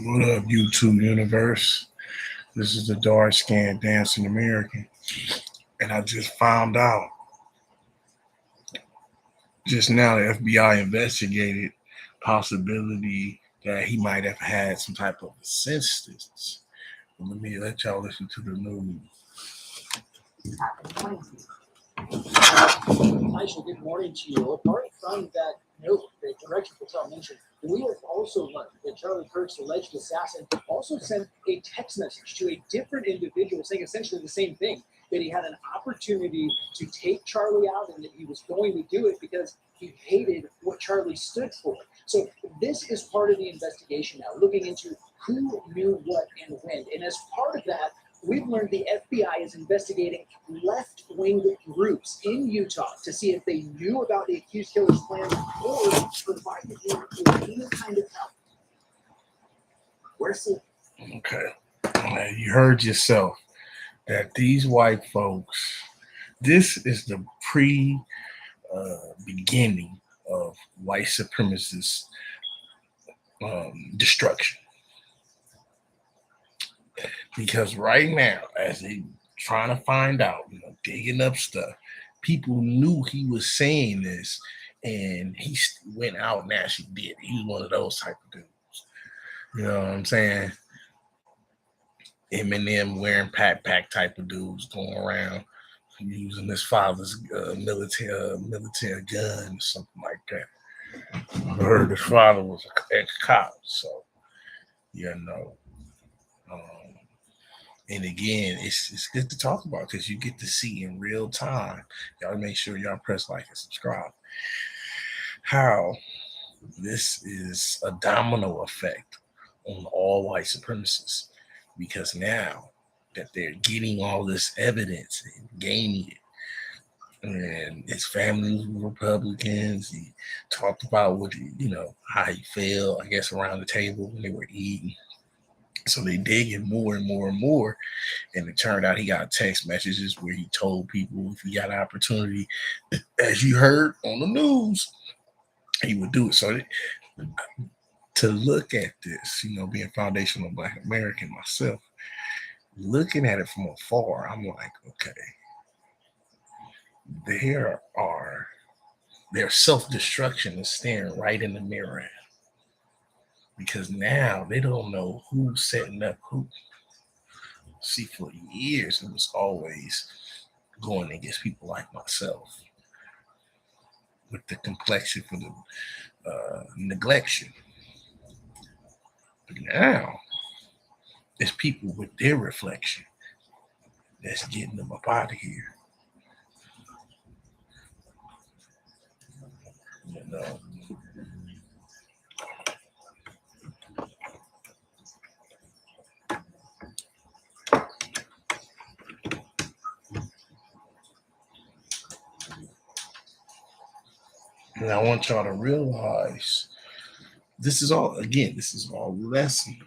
What up, YouTube universe? This is the dark skinned dancing American. And I just found out just now the FBI investigated possibility that he might have had some type of assistance. Let me let y'all listen to the news. Michael, good morning to you. Apart from that note that Director Patel mentioned, we have also learned that Charlie Kirk's alleged assassin also sent a text message to a different individual saying essentially the same thing, that he had an opportunity to take Charlie out and that he was going to do it because he hated what Charlie stood for. So this is part of the investigation now, looking into who knew what and when. And as part of that, we've learned the FBI is investigating left-wing groups in Utah to see if they knew about the accused killer's plans or provided him with any kind of help. Where's the... Okay. Now, you heard yourself that these white folks, this is the beginning of white supremacist destruction. Because right now, as they trying to find out, digging up stuff, people knew he was saying this, and he went out and actually did it. He was one of those type of dudes. You know what I'm saying? Eminem wearing pack type of dudes going around using his father's military gun or something like that. I heard his father was an ex-cop, so and again, it's good to talk about because you get to see in real time. Y'all make sure y'all press like and subscribe. How this is a domino effect on all white supremacists, because now that they're getting all this evidence and gaining it, and his family was Republicans. He talked about how he felt, I guess, around the table when they were eating. So they digging more and more and more. And it turned out he got text messages where he told people if he got an opportunity, as you heard on the news, he would do it. So to look at this, being foundational Black American myself, looking at it from afar, I'm like, okay, their self-destruction is staring right in the mirror, because now they don't know who's setting up who. See, for years it was always going against people like myself with the complexion for the neglection. But now it's people with their reflection that's getting them up out of here. And I want y'all to realize this is all lesson.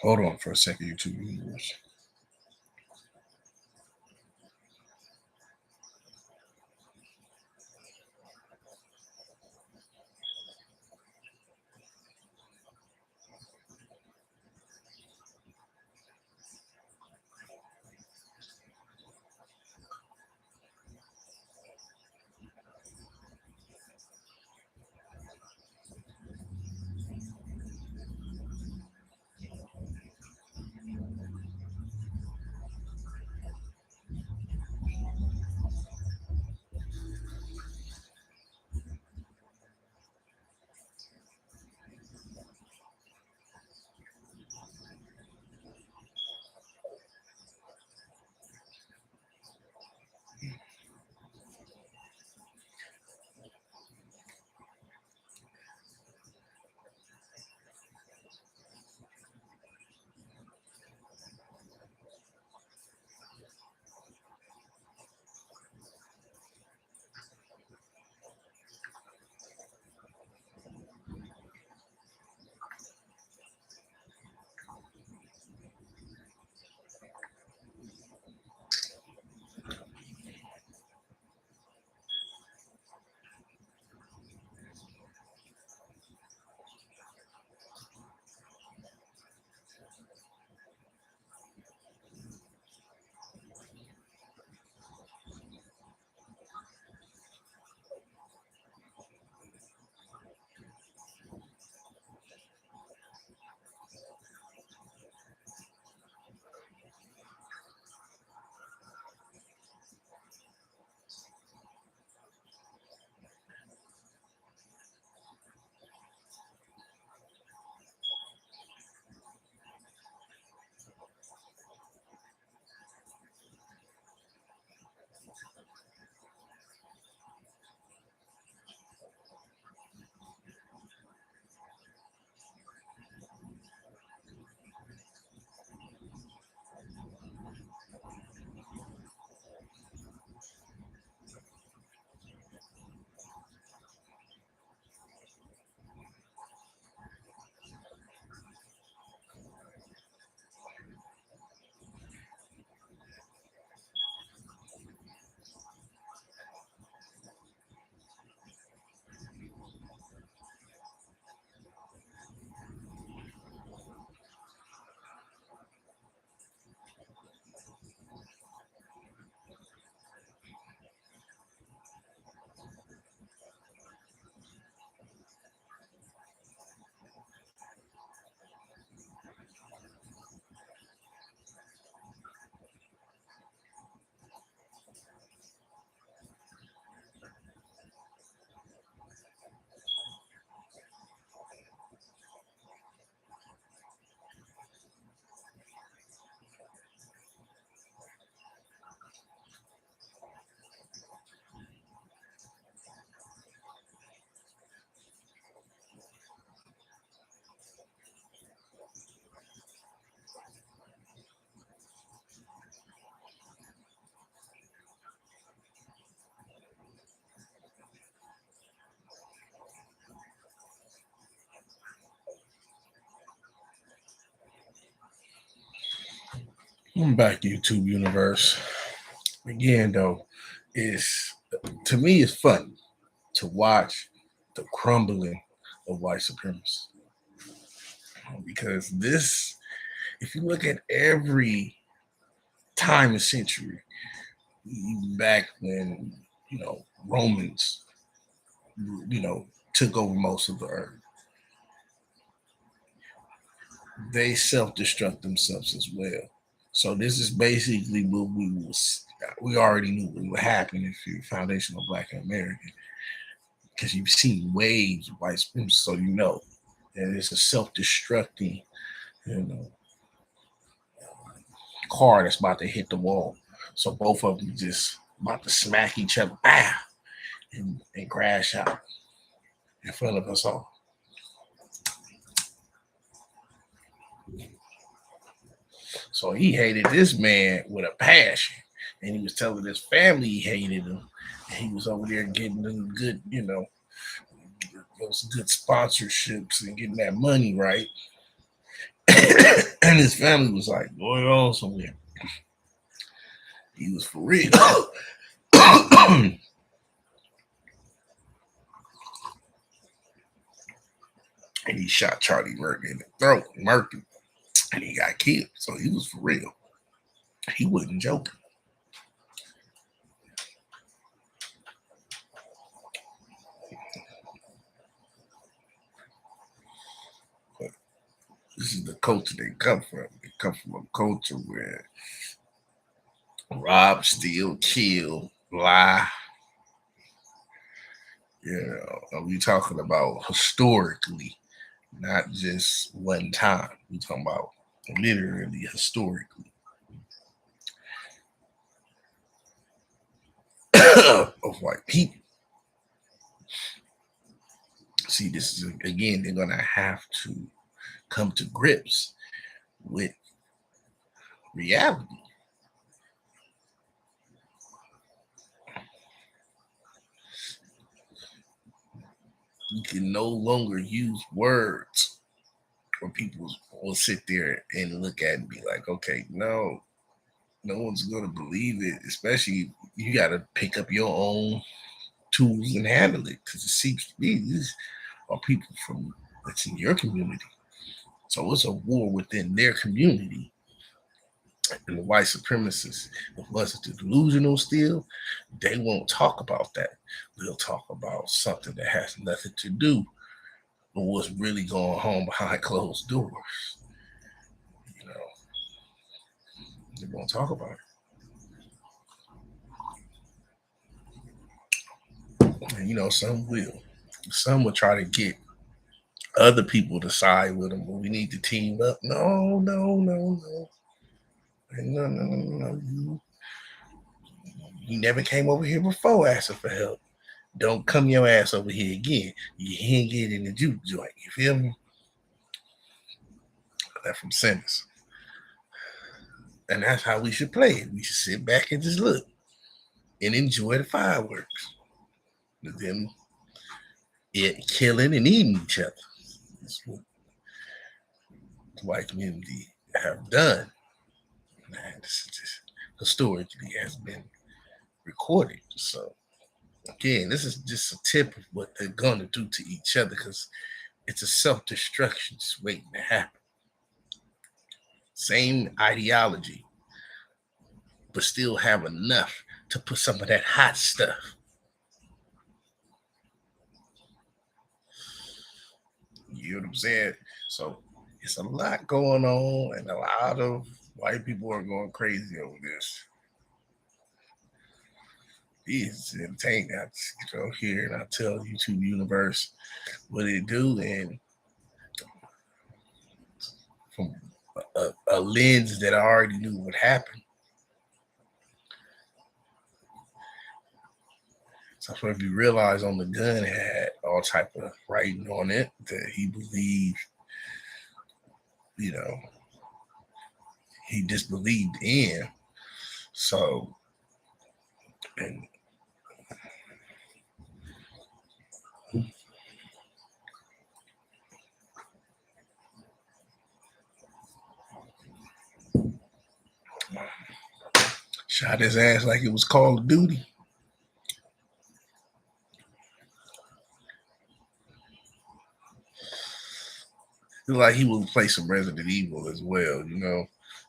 Hold on for a second, YouTube viewers. I'm back, YouTube universe. Again, though, is to me it's fun to watch the crumbling of white supremacy because this, if you look at every time and century, even back when Romans, took over most of the earth, they self-destruct themselves as well. So this is basically what we already knew what would happen if you're foundational Black American, because you've seen waves of white supremacy, so you know that it's a self-destructing, you know, car that's about to hit the wall. So both of them just about to smack each other, and crash out in front of us all. So he hated this man with a passion, and he was telling his family he hated him. And he was over there getting them good, those good sponsorships and getting that money right. And his family was like going on somewhere. He was for real. And he shot Charlie Murphy in the throat, Murphy, and he got killed. So he was for real. He wasn't joking. But this is the culture they come from. They come from a culture where rob, steal, kill, lie. We talking about historically, not just one time. We talking about literally historically of white people. See, this is again, they're gonna have to come to grips with reality. You can no longer use words where people will sit there and look at and be like, okay, no one's gonna believe it, especially you gotta pick up your own tools and handle it, because it seems to me these are people from that's in your community. So it's a war within their community. And the white supremacists, the ones that are delusional still, they won't talk about that. They'll talk about something that has nothing to do with what's really going on behind closed doors. You know, they won't talk about it. And some will. Some will try to get other people to side with them. Well, we need to team up. No, no, no, no. No, no, no, no. You never came over here before asking for help. Don't come your ass over here again. You ain't get in the juke joint. You feel me? That from sinners. And that's how we should play it. We should sit back and just look and enjoy the fireworks. With them killing and eating each other. That's what the white community have done. Man, this is just historically has been recorded. So again, this is just a tip of what they're gonna do to each other, because it's a self-destruction just waiting to happen. Same ideology, but still have enough to put some of that hot stuff. You know what I'm saying? So it's a lot going on, and a lot of white people are going crazy over this. It's entertaining. I just go here and I tell YouTube universe what it do, and from a lens that I already knew would happen. So if you realize on the gun it had all type of writing on it that he believed, you know, he disbelieved in. So, and Shot his ass like it was Call of Duty. It's like he would play some Resident Evil as well, you know.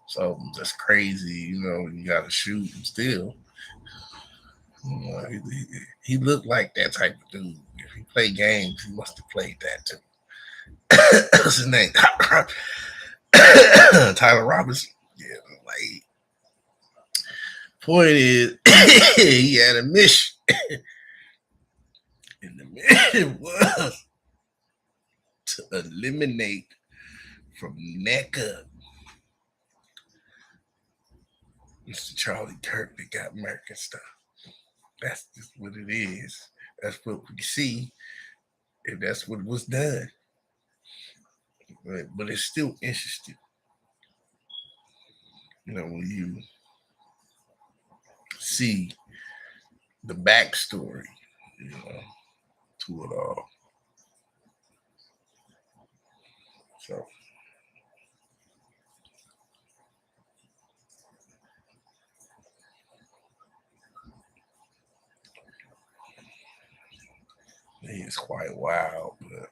So that's crazy, you know. You got to shoot him still. You know, he looked like that type of dude. If he played games, he must have played that too. What's his name? Tyler Roberts. Yeah, like point is, he had a mission, and the mission was to eliminate from neck up Mr. Charlie Kirk that got American stuff. That's just what it is. That's what we see, and that's what was done. But it's still interesting, you know, when you see the backstory, you know, to it all. So it's quite wild, but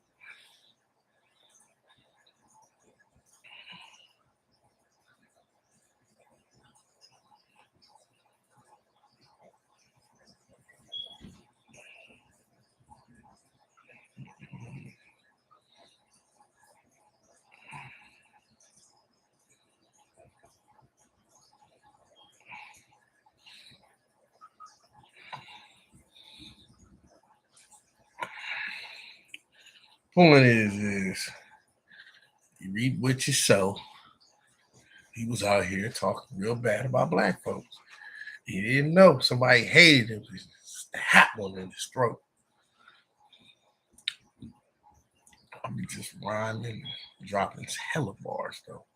point is you read what you sow. He was out here talking real bad about black folks. He didn't know somebody hated him. He stabbed one in his throat. I'll be just rhyming, dropping hella bars though.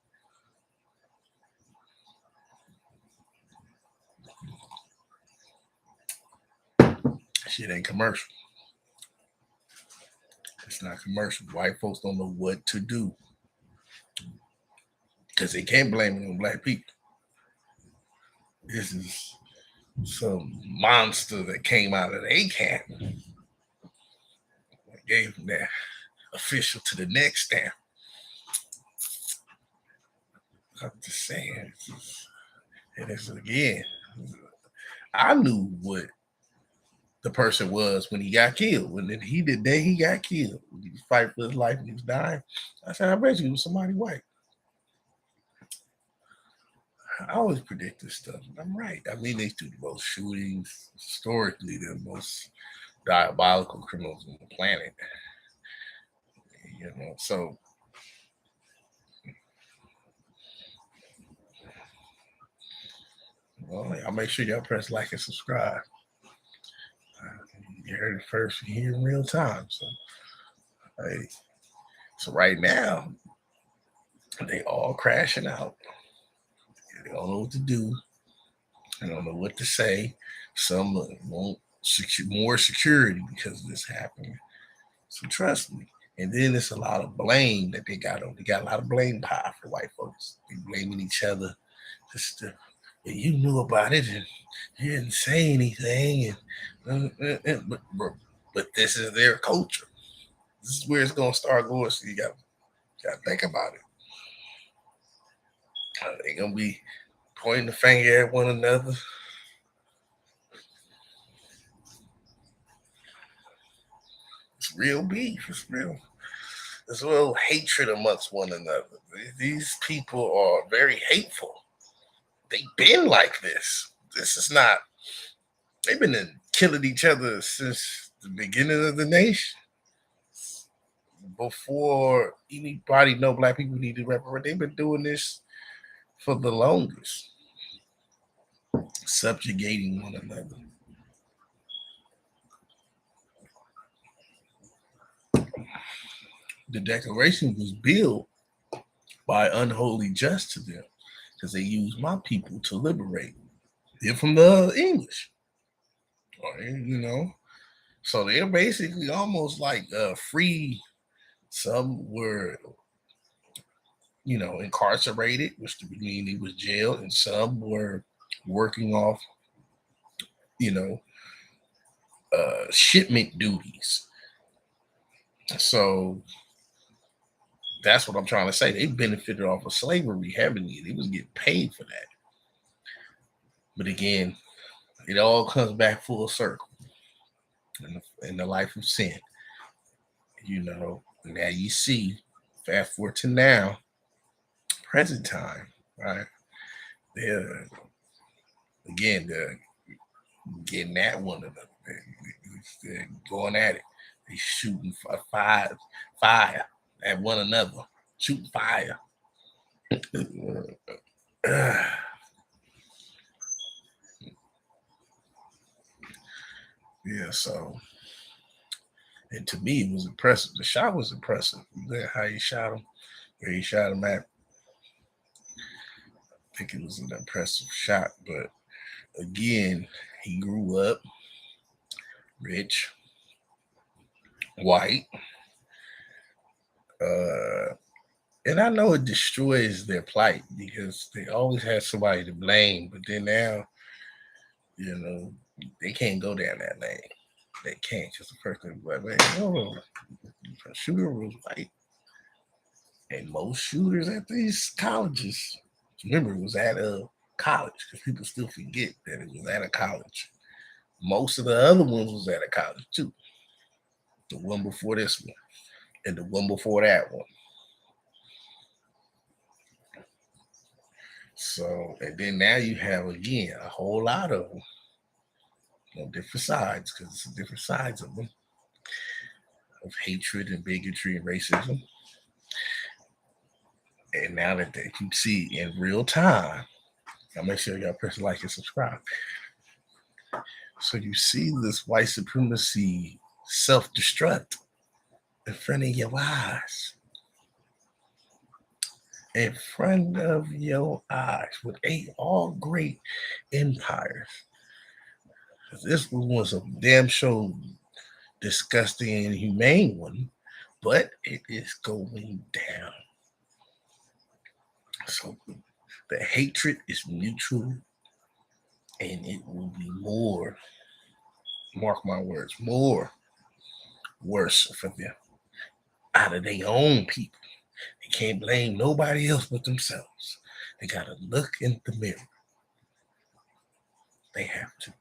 Shit ain't commercial. It's not commercial. White folks don't know what to do because they can't blame it on black people. This is some monster that came out of a camp. Gave them that official to the next stamp. I'm just saying. And it's again, I knew what the person was when he got killed. When he the day he got killed, when he was fighting for his life and he was dying. I said, I bet you it was somebody white. I always predict this stuff. I'm right. I mean, they do the most shootings, historically, the most diabolical criminals on the planet. You know, so well, I'll make sure y'all press like and subscribe. You heard it first here in real time. So, hey, so right now they all crashing out. They don't know what to do. They don't know what to say. Some want more security because of this happening. So trust me. And then it's a lot of blame that they got on. They got a lot of blame pie for white folks. They blaming each other. Just to, you knew about it and you didn't say anything. But this is their culture. This is where it's gonna start going. So you got to think about it. They're gonna be pointing the finger at one another. It's real beef. It's real. There's real hatred amongst one another. These people are very hateful. They've been like this. This is not. They've been killing each other since the beginning of the nation. Before anybody know black people need to represent, they've been doing this for the longest, subjugating one another. The Declaration was built by unholy just to them because they used my people to liberate them from the English. You know, so they're basically almost like free. Some were, you know, incarcerated, which mean they was jailed, and some were working off you know, shipment duties. So that's what I'm trying to say. They benefited off of slavery heavily. They was getting paid for that. But again, it all comes back full circle in the life of sin. Now you see, fast forward to now, present time, right? They're they're getting at one another. They're going at it. They shooting fire at one another, shooting fire. Yeah, so, and to me, it was impressive. The shot was impressive. How he shot him, where he shot him at. I think it was an impressive shot. But again, he grew up rich, white. And I know it destroys their plight because they always had somebody to blame. But then now, they can't go down that lane. They can't. Because the person was like, man, no, the shooter was white. And most shooters at these colleges, remember, it was at a college, because people still forget that it was at a college. Most of the other ones was at a college too. The one before this one, and the one before that one. So, and then now you have again a whole lot of them on different sides, because it's different sides of them, of hatred and bigotry and racism. And now that you see in real time, I'll make sure y'all press like and subscribe. So you see this white supremacy self-destruct in front of your eyes. In front of your eyes with all great empires. This was a damn show disgusting and inhumane one, but it is going down. So the hatred is mutual, and it will be more, mark my words, more worse for them out of their own people. They can't blame nobody else but themselves. They got to look in the mirror. They have to.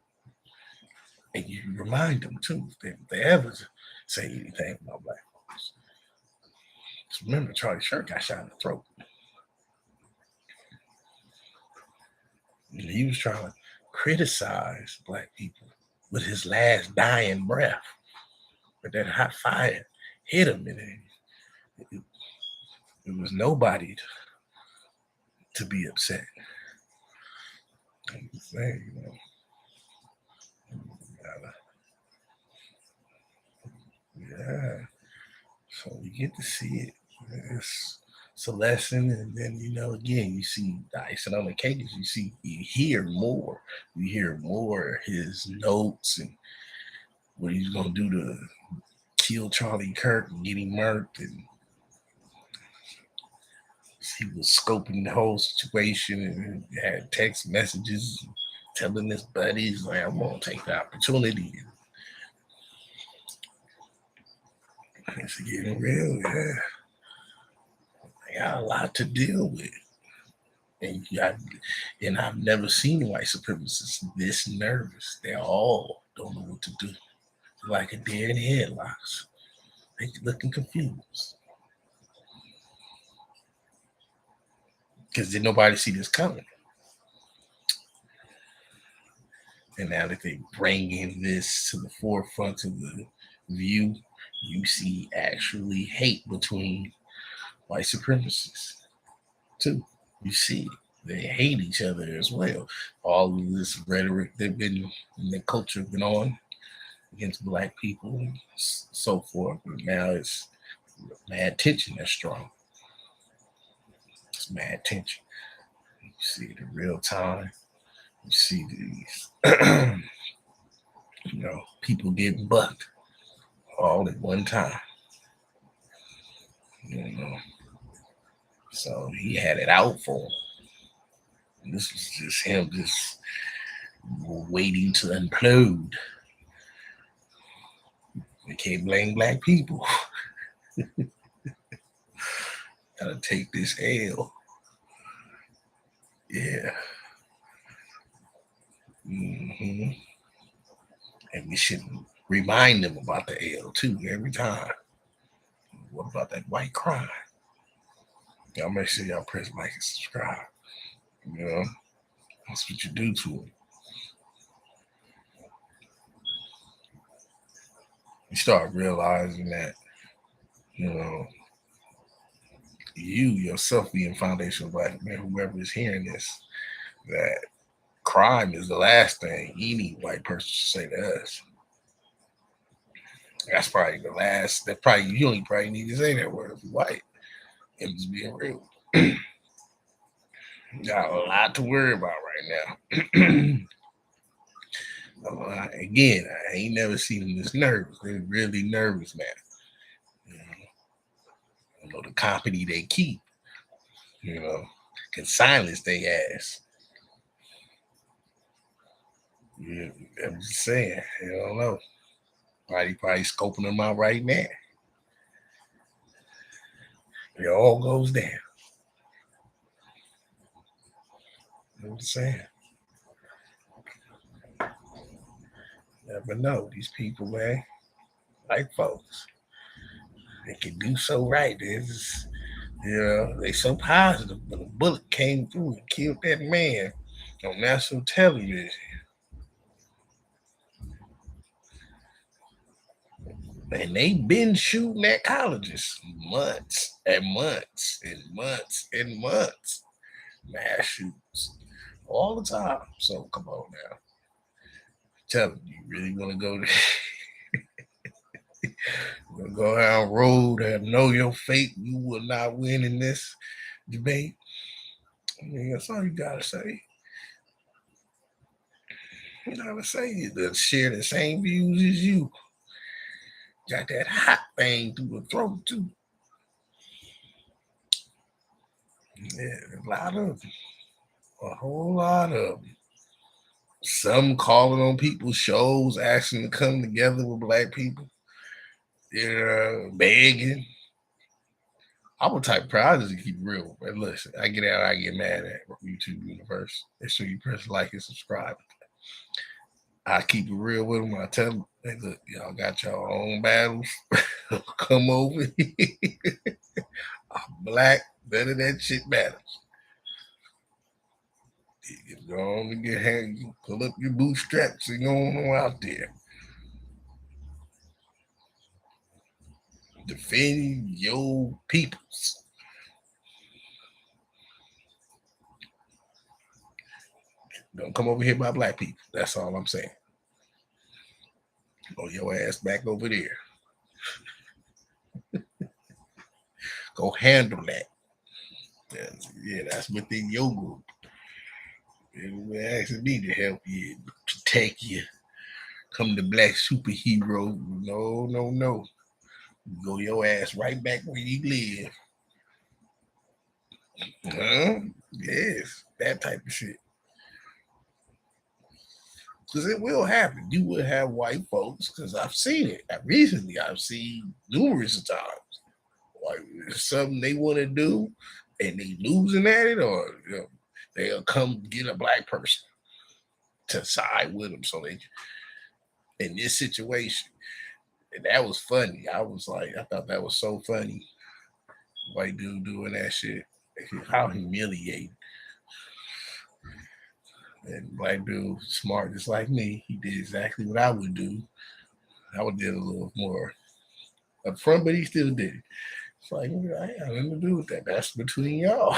And you remind them too, if they ever say anything about black folks. Just remember, Charlie Kirk got shot in the throat. He was trying to criticize black people with his last dying breath. But that hot fire hit him, and it was nobody to be upset. I'm saying, yeah. So you get to see it. It's a lesson, and then again, you see the icing on the cake is you hear more. You hear more his notes and what he's gonna do to kill Charlie Kirk and get him murked, and he was scoping the whole situation and had text messages telling his buddies, like, I'm gonna take the opportunity. It's getting real, yeah. They got a lot to deal with. And I've never seen white supremacists this nervous. They all don't know what to do. They're like a deer in headlocks. They looking confused. Because did nobody see this coming? And now that they bringing this to the forefront of the view, you see actually hate between white supremacists too. You see it. They hate each other as well. All of this rhetoric they've been in their culture been on against black people and so forth. And now it's mad tension that's strong. It's mad tension. You see it in real time. You see these people getting bucked all at one time. So he had it out for him. And this was just him just waiting to implode. We can't blame black people. Gotta take this L. Yeah. hmm And we should remind them about the L too every time. What about that white crime? Y'all make sure y'all press like and subscribe. You know, that's what you do to them. You start realizing that, you know, you yourself being foundational black man, whoever is hearing this, that crime is the last thing any white person should say to us. That's probably the last. That probably you only probably need to say that word if you're white. I'm just being real. Got a lot to worry about right now. Again, I ain't never seen them this nervous. They're really nervous now. You know the company they keep. You know, can silence their ass. Yeah, I'm just saying. I don't know. Probably scoping them out right now. It all goes down. You know what I'm saying? Never know. These people, man, like folks, they can do so right. They so positive. But a bullet came through and killed that man on national television. And they been shooting at colleges months and months and months and months. Mass shoots all the time. So come on now. Tell me, you really want to go go down road and know your fate? You will not win in this debate. I mean, that's all you gotta say. You gotta say it. They share the same views as you. Got that hot thing through the throat too. Yeah, a lot of them. A whole lot of them. Some calling on people's shows, asking to come together with black people. Begging. I'm a type of person, I just keep it real. But listen, I get out, I get mad at YouTube universe. Make sure you press like and subscribe. I keep it real with them. I tell them, hey, look, y'all got your own battles. Come over here. I'm black. None of that shit matters. You go on and get hand, you pull up your bootstraps and go on out there. Defending your peoples. Don't come over here by black people. That's all I'm saying. Go your ass back over there. Go handle that. That's within your group. They're asking me to help you, protect you. Come the black superhero. No, no, no. Go your ass right back where you live. Huh? Yes, that type of shit. Because it will happen. You will have white folks, because I've seen it. I've seen numerous times. Like something they want to do and they losing at it, or they'll come get a black person to side with them. So they in this situation, and that was funny. I thought that was so funny. White dude doing that shit. How humiliating. And black dude, smart just like me, he did exactly what I would do. I would did a little more up front, but he still did it. It's like, I ain't got nothing to do with that. That's between y'all.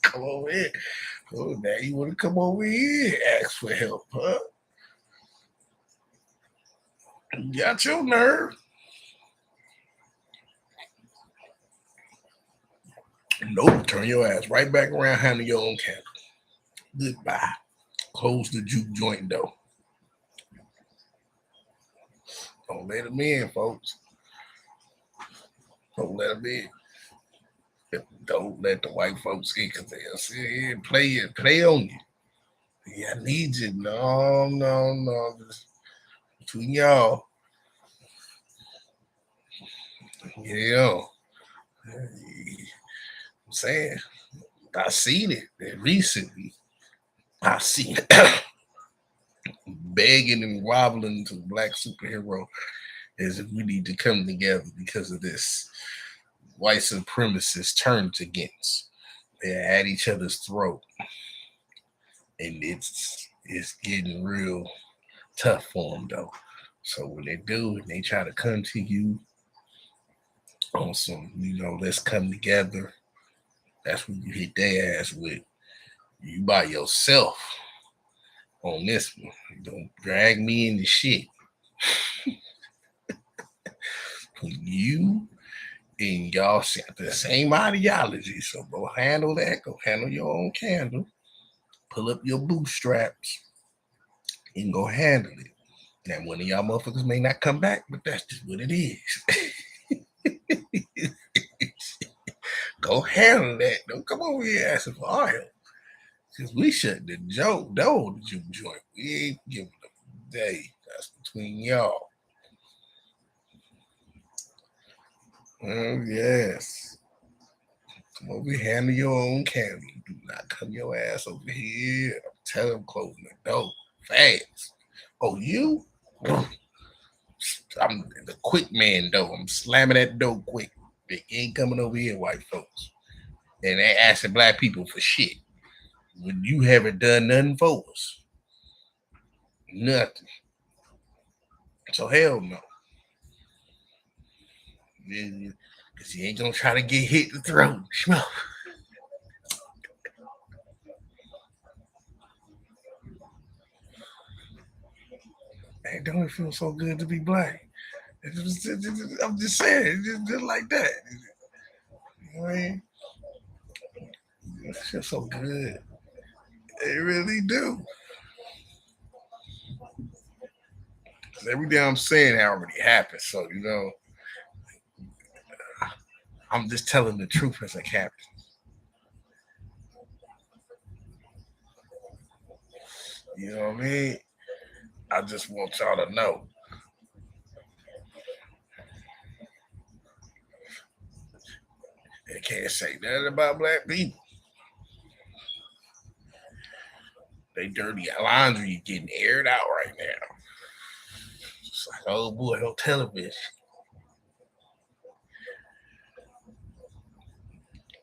Come over here. Oh, now you want to come over here and ask for help, huh? You got your nerve. Nope, turn your ass right back around, handle your own candle. Goodbye. Close the juke joint door. Don't let them in, folks. Don't let them in. Don't let the white folks in because they'll sit here and play on you. Yeah, I need you. No, no, no. Just between y'all, you know. I'm saying I seen it recently. I seen it begging and wobbling to black superhero as if we need to come together because of this white supremacist turned against. They're at each other's throat, and it's getting real tough for them though. So when they do, and they try to come to you on some, let's come together. That's when you hit their ass with you by yourself on this one. Don't drag me into shit. You and y'all share the same ideology, so go handle that. Go handle your own candle. Pull up your bootstraps and go handle it. Now, one of y'all motherfuckers may not come back, but that's just what it is. Go handle that. Don't come over here asking for our help. Because we shut the door to juke joint. We ain't giving a day. That's between y'all. Oh, yes. Come over here, handle your own candle. Do not come your ass over here. I'm telling them closing the door fast. Oh, you? I'm the quick man though. I'm slamming that door quick. They ain't coming over here, white folks. And they asking black people for shit. When you haven't done nothing for us. Nothing. So hell no. Because you ain't gonna try to get hit the throat. Hey, don't it feel so good to be black? I'm just saying, just like that. You know what I mean? It feels so good. It really do. 'Cause everything I'm saying already happened. So, I'm just telling the truth as a captain. You know what I mean? I just want y'all to know. They can't say nothing about black people. They dirty laundry getting aired out right now. It's like, oh boy, on television.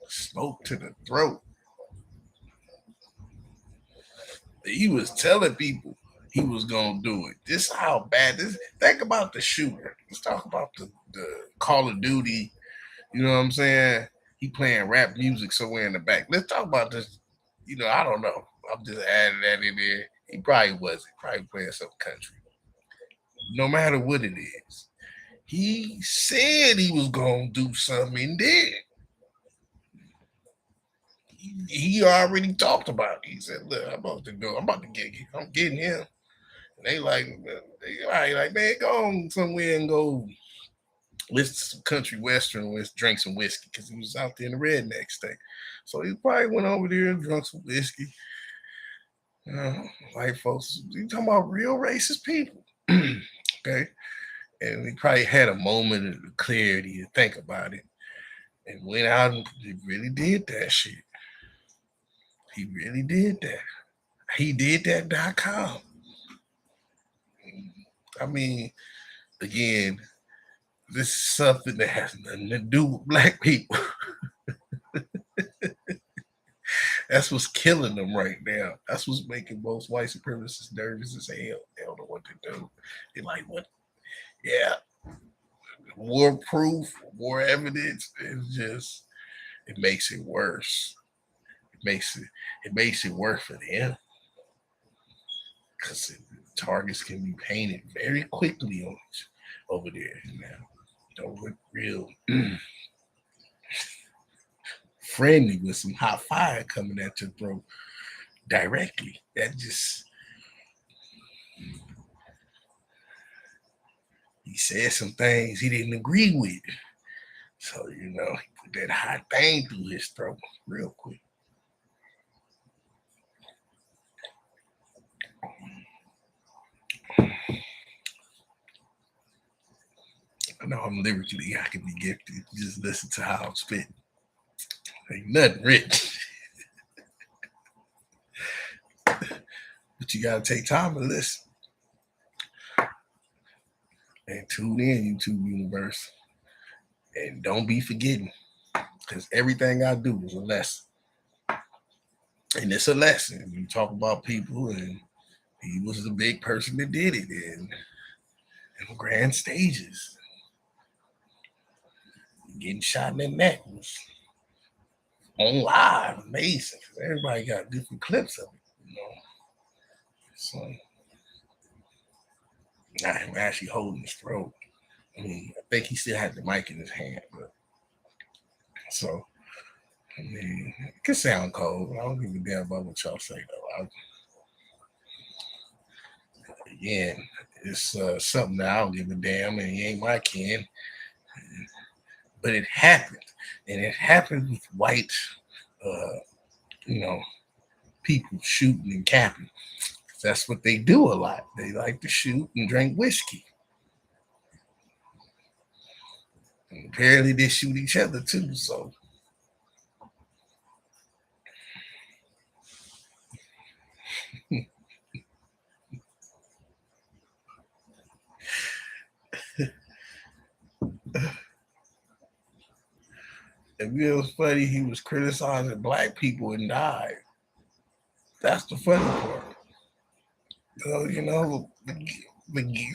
Smoke to the throat. He was telling people he was gonna do it. This is how bad this. Think about the shooter. Let's talk about the Call of Duty. You know what I'm saying? He playing rap music somewhere in the back. Let's talk about this. I don't know. I'm just adding that in there. He probably wasn't. Probably playing some country. No matter what it is, he said he was gonna do something and did. He already talked about it. He said, "Look, I'm about to go. I'm about to get. I'm getting him." And like, man, go on somewhere and go listen to some country western, let's drink some whiskey because he was out there in the redneck state. So he probably went over there and drunk some whiskey. White folks, you talking about real racist people, okay? And he probably had a moment of clarity to think about it, and went out and he really did that shit. He really did that. He did that.com. I mean, again, this is something that has nothing to do with black people. That's what's killing them right now. That's what's making most white supremacists nervous as hell. They don't know what to do. They're like, what? Yeah, war proof, war evidence. It's just, it makes it worse. It makes it worse for them because targets can be painted very quickly on over there now. Don't look real friendly with some hot fire coming at your throat directly. That just, he said some things he didn't agree with. So, he put that hot thing through his throat real quick. I know I'm lyrically, I can be gifted. Just listen to how I'm spitting. Ain't nothing rich. But you gotta take time to listen. And tune in, YouTube universe. And don't be forgetting. Because everything I do is a lesson. And it's a lesson. You talk about people, and he was the big person that did it in grand stages. Getting shot in the neck was on live, amazing. Everybody got different clips of it. So not him actually holding his throat. I mean, I think he still had the mic in his hand, but so I mean, it could sound cold. I don't give a damn about what y'all say though. Again, it's something that I don't give a damn, and he ain't my kin. But it happened, and it happened with white, uh, you know, people shooting and capping. That's what they do a lot. They like to shoot and drink whiskey. And apparently, they shoot each other too. So. If it was funny, he was criticizing black people and died. That's the funny part. So, the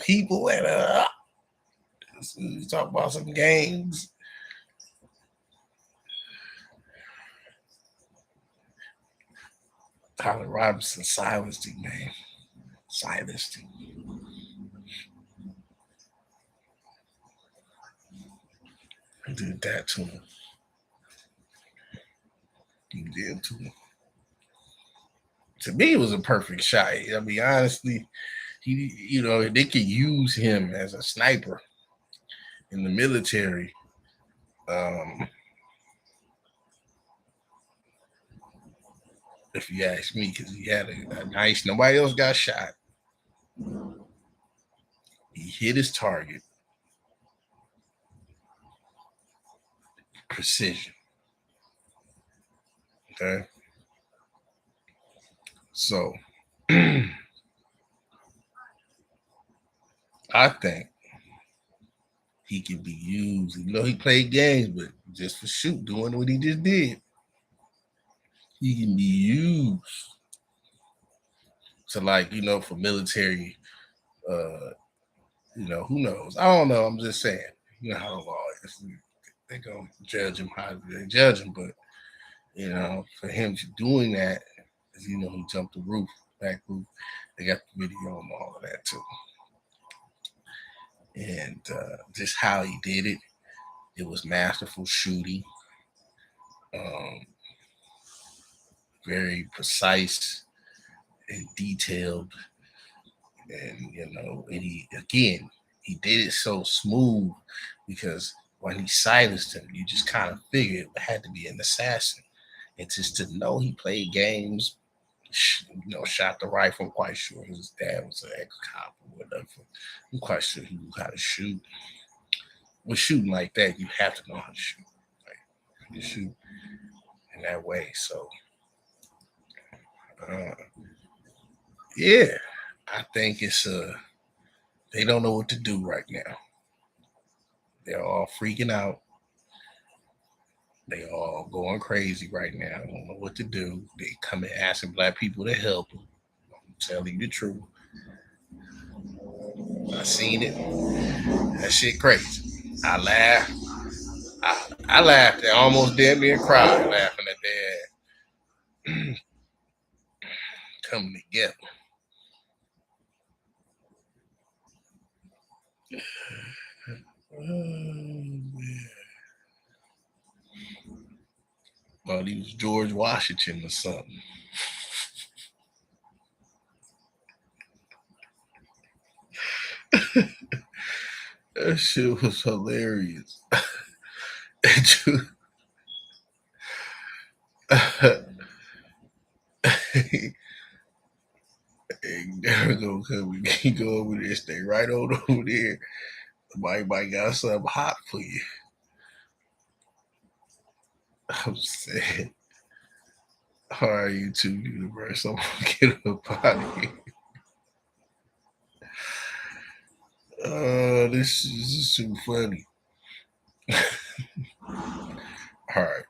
people at talk about some games. Tyler Robinson silenced him, man. Silenced him. He did that to him. He did to him. To me, it was a perfect shot. I mean, honestly, they could use him as a sniper in the military. If you ask me, because he had a nice, nobody else got shot. He hit his target. Precision. Okay. So I think he can be used, even though he played games, but just for doing what he just did. He can be used to, like, for military, who knows? I don't know. I'm just saying, how the law is. They gonna judge him how they judge him, but for him doing that, he jumped the roof, back roof. They got the video and all of that too. And just how he did it, it was masterful shooting, very precise and detailed, and he did it so smooth because when he silenced him, you just kind of figured it had to be an assassin, and just to know he played games, shot the rifle. I'm quite sure his dad was an ex-cop or whatever. I'm quite sure he knew how to shoot. With shooting like that, you have to know how to shoot. Like, you shoot in that way. So, yeah, I think it's they don't know what to do right now. They're all freaking out. They all going crazy right now. Don't know what to do. They come and asking black people to help them. I'm telling you the truth. I seen it. That shit crazy. I laughed. I laughed. I almost damn near cried laughing at that coming together. Oh, man. Thought he was George Washington or something. That shit was hilarious. And never gonna come. We can go over there, stay right on over there. Might got something hot for you. I'm saying, all right, YouTube universe, I'm gonna get up out of here. This is too funny. All right.